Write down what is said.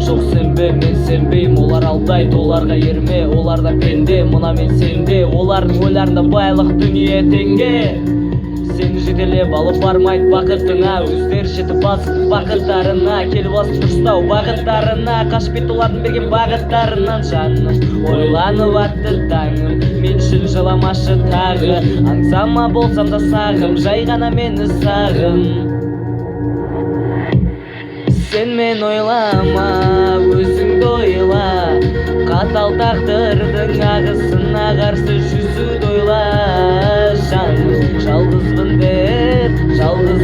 жоқ сенбе, мен сенбейм. Олар алдайды, оларға ерме, оларда пенде. Мына мен сенде, олардың ойларында байлық дүние теңге. Сені жетелеп алып бармайды бақытыңа, өздері жетіп басып бақыттарына, келіп басып дұрыстау бағыттарына, қашып кетті олардың берген бағыттарынан. Жаным ойланып атты таңым, мен үшін жыламашы тағы, аңсама болсам да сағым, жай ғана мені сағын. Сен мен ойлама, өзіңді ойла, қатал тағдырдың ағысына қарсы жүзуді ойла. Жаным жалғызбын деп жалғыз